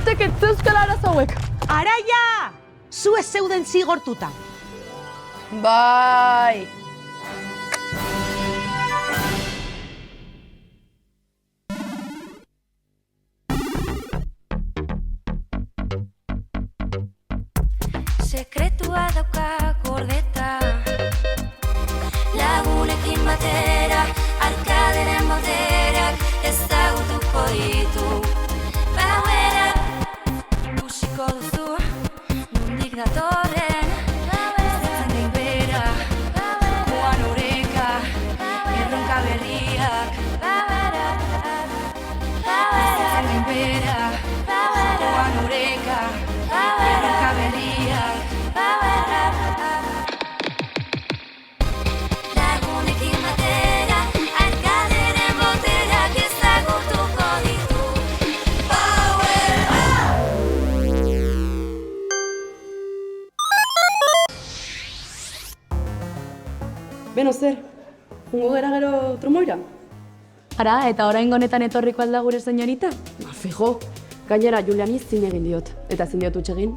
Baitek ez zeuskala arazo hauek. Araia! Zu ez zeuden zigortuta. Bai. Sekretua dauka gordeta, lagunekin batera, arkaderen molderak ezagutuko ditu. Bauera, ikusiko duzu, nondik datorren, ezatzen gainbera, joan oreka, erronka berriak. Ezatzen gainbera, joan oreka, erronka berriak. Lagunekin batera, arkaderen molderak ezagutuko ditu. Power up! Beno zer, jungo gera gero trumoira? Ara, eta orain honetan etorriko alda gure senyorita? Fijo, gainera Juliani zin egin diot, eta zin diot utz egin.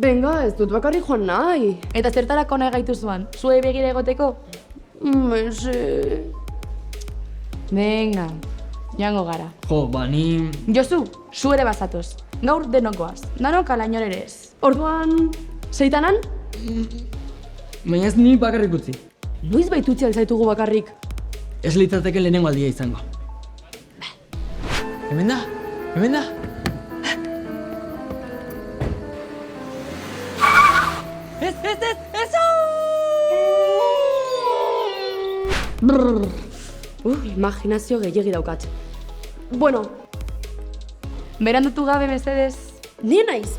Benga, ez dut bakarrik joan nahi. Eta zertarako nahi gaitu zuan, zuei begira egoteko? Mese... Venga, joango gara. Jo, ni... Josu, zu ere bazatoz. Gaur denokoaz, danok ala inor ere ez. Orduan, seitanan? Baina ez ni bakarrik utzi. Noiz baitutzi alzaitugu bakarrik? Ez litzateke lehenengo aldia izango. Hemen da, hemen da. Ez! Imaginazio gehiegi daukat. Bueno. Berandutu gabe, mesedez. Ni naiz.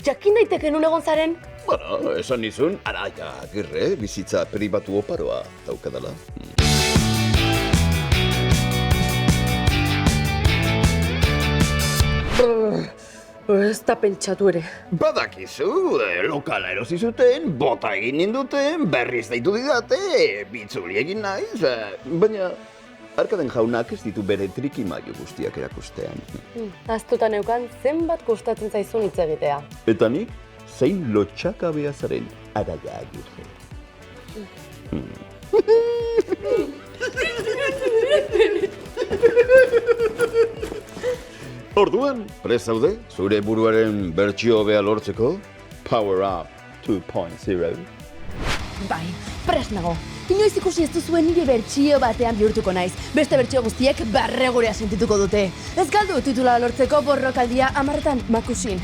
Jakin daiteke nun egon zaren? Bueno, esan nizun, Araia Agirre, bizitza pribatu oparoa daukadala. Ez da pentsatu ere. Badakizu, lokala erosi zuten, bota egin ninduten, berriz deitu didate, bitzuli egin naiz, baina Arkaden jaunak ez ditu bere trikimailu guztiak erakustean. Aztuta neukan zenbat gustatzen zaizun hitz egitea. Eta nik, zein lotxakabea zaren Araia Agirre. Orduan, prest zaude, zure buruaren bertsio hobea lortzeko? Power Up 2.0. Bai, prest nago. Inoiz ikusi ez duzuen nire bertsio batean bihurtuko naiz. Beste bertsio guztiek barregurea sentituko dute. Ez galdu titula lortzeko borrokaldia 10etan makusin.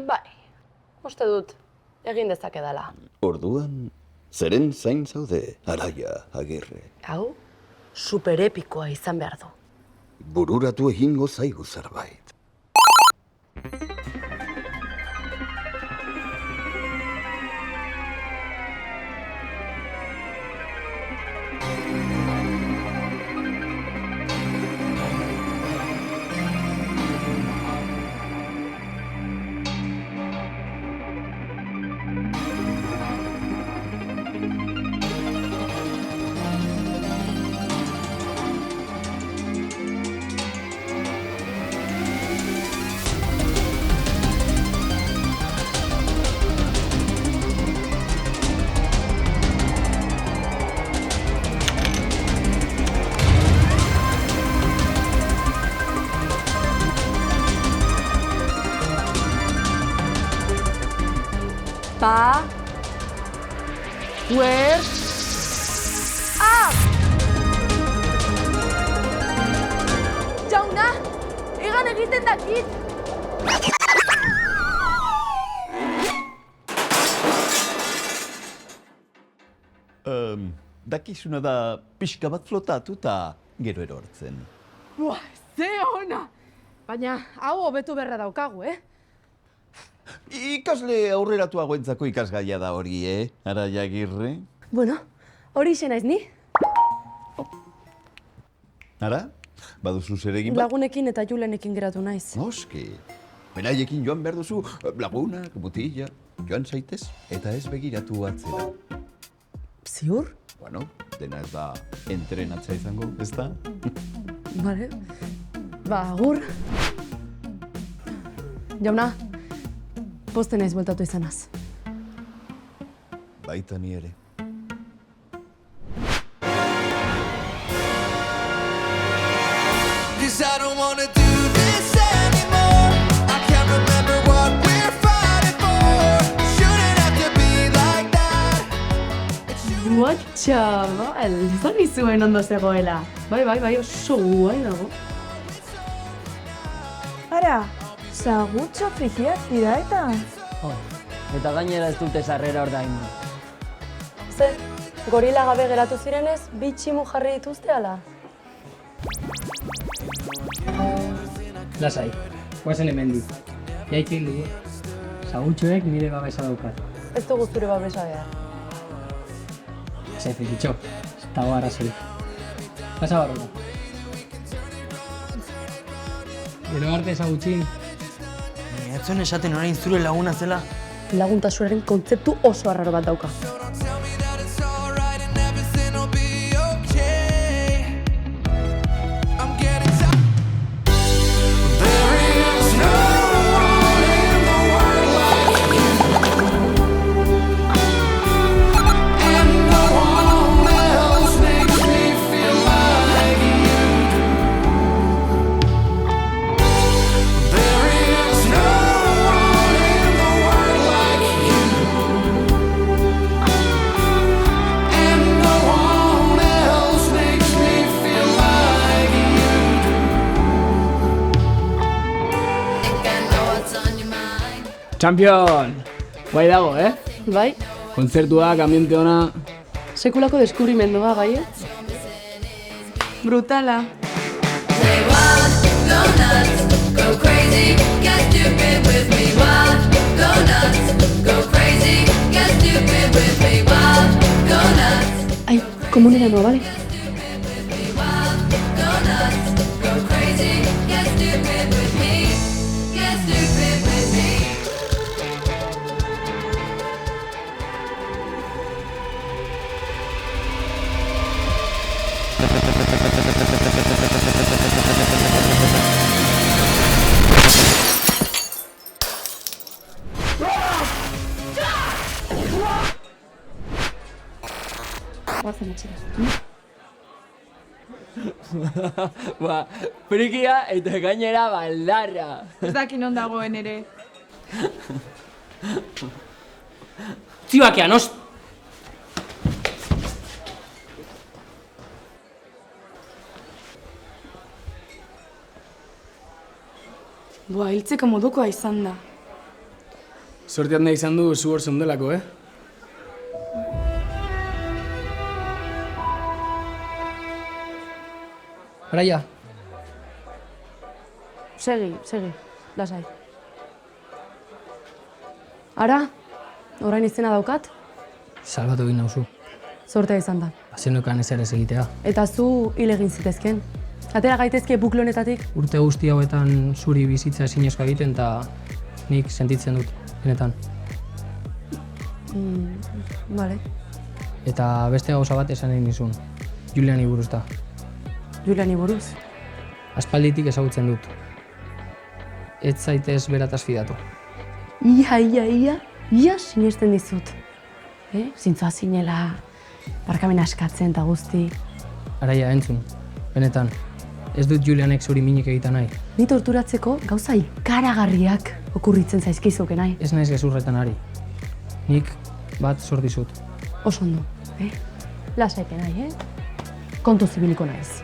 Bai, uste dut, egin dezakedala. Orduan, zeren zain zaude, Araia Agirre. Hau, superepikoa izan behar du. Bururatu egingo zaigu zerbait. Power up! Jauna, egan egiten dakit! Dakizuna da pixka bat flotatu eta gero erortzen. Buah, ze ona! Baina, hau hobetu berra daukagu, Ikasle aurreratuagoentzako ikasgaia da hori, Araia Agirre? Bueno, hori izen naiz ni? Ara? Baduzu zer egin bat? Lagunekin eta Julenekin geratu naiz. Noski. Beraiekin joan behar duzu, lagunak, mutila, joan zaitez, eta ez begiratu atzera. Ziur? Bueno, dena ez da entrenatza izango, ez da? Bale. Ba, agur. Jauna, posten naiz bueltatu izanaz. Baita ni ere. Cause I don't wanna do this anymore. I can't remember what we're fighting for. Shouldn't have to be like that. Buah, txabal, izan izuen ondo zegoela. Bai, oso guai dago. Ara, sagutxo frigiak dira eta... Eta gainera ez dute sarrera ordaindu. Ze, gorila gabe geratu zirenez, bi tximu jarri dituzte ala? Lasai, guazen hemendik. Jaikin dugu. Sagutxoek nire babesa daukat. Ez dugu zure babesa behar. Ze, fikitxo, ez dago arazorik. Pasa barrura. Gero arte sagutxin. Etzuen esaten orain zure laguna zela. Laguntasunaren kontzeptu oso arraro bat dauka. Don't tell me that it's alright and everything will be okay. I'm getting tired. There is no one in the world like you. And no one else makes me feel like you do. There is no one in the world like you. And no one else makes me feel like you do. Think I know what's on your mind. Champion! Bai dago, Bai, Kontzertuak, ambiente ona... sekulako deskubrimendua, bai, Brutala. Play wild, go nuts, go crazy, get stupid with me. Wild, go nuts, go crazy, get stupid with me. Wild, go nuts, Ai, komunera noa, bale? wild, go nuts, go crazy, get stupid with me. Get stupid with me. Guazen etxera. Ba, frikia eta gainera baldarra. Ez dakin non dagoen ere. Zibakean, ost! Boa, hiltzeko modukoa izan da. Sorte handa izan du zu hor zeundelako, Araia, Segi, lasai. Ara, orain izena daukat, salbatu egin nauzu. sortea izan da. Bazenukan ez ere egitea. Eta zu hil egin zitezken. Atera gaitezke buklo honetatik. Urte guzti hauetan zuri bizitza ezinezkoa egiten eta nik sentitzen dut, benetan. Bale. Eta beste gauza bat esan egin nizun. Juliani buruz da. Juliani buruz. Aspalditik ezagutzen dut. Ez zaitez berataz fidatu. Ia sinesten dizut. Zintzoa zinela, barkamena eskatzen eta guzti. Araia, entzun. Benetan, ez dut Julianek zuri minik egiten nahi. Ni torturatzeko gauza ikaragarriak okurritzen zaizkizuke nahi. Ez naiz gezurretan ari. Nik bat zor dizut. Oso ondo, Lasaipe nahi, Kontu zibiliko naiz.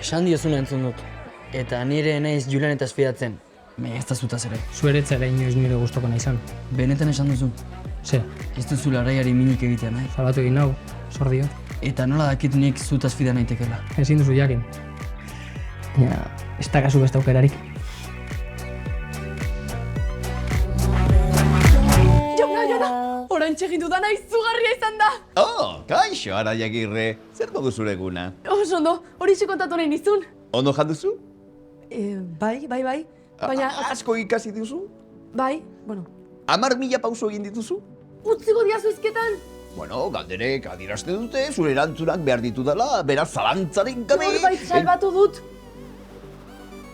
Esan diozuna entzun dut. Eta nire naiz Julianetaz fidatzen. Baina ez da zutaz ere. Zueretzara inoiz nire gustoko nahi izan. Benetan esan duzu. Ze, Ez duzu laraiari minik egitea nahi. salatu egin nau, zor diot. Eta nola dakit nik zutaz fida naitekela. Ezin duzu jakin. Baina, ez da kasu beste aukerarik. Jauna, orain txegin dudana izugarria izan da! Oh, kaixo, Araia Agirre. Zer modu zure eguna? Oso ondo, hori kontatu nahi nizun. Ondo janduzu? Bai. Baina, Asko ikasi duzu? bai, bueno, 10.000 pauso egin dituzu? utziko diazu izketan. Bueno, galderek adierazte dute, zure erantzunak behar ditu dela, beraz zalantzaren gabe... Norbait salbatu dut.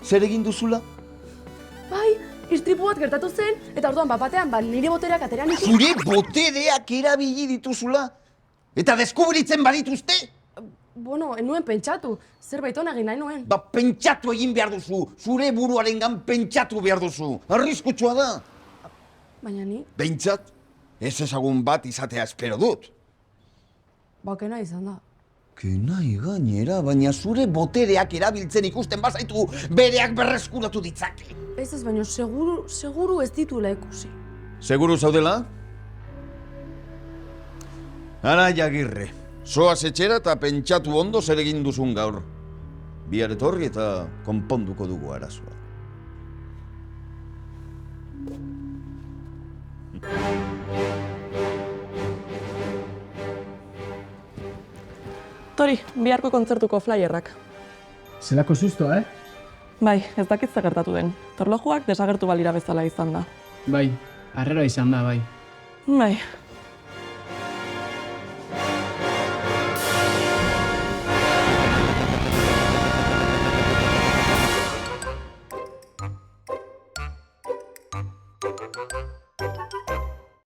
Zer egin duzula? Bai, istripu bat gertatu zen, eta orduan batean nire botereak ateran ditu. Zure botereak erabili dituzula? Eta deskubritzen badituzte? Bueno, enuen pentsatu, zerbait ona egin nahi nuen. Ba, pentsatu egin behar duzu, zure buruarengan pentsatu behar duzu. Arriskutsua da. Baina ni, Pentsat, ez ezagun bat izatea espero dut. bakena izan da. Kenai gainera, baina zure botereak erabiltzen ikusten bazaitu bereak berreskuratu ditzake. Ez, baina seguru ez dituela ikusi. Seguru zaudela? Araia Agirre, zoaz etxera eta pentsatu ondo zer egin duzun gaur. Bihar etorri eta konponduko dugu arazoa. Tori, biharko kontzertuko flyerrak. Zelako susto, Bai, ez dakit zer gertatu den. Torlojuak desagertu balira bezala izan da. Bai, harrera izan da, bai. Bai.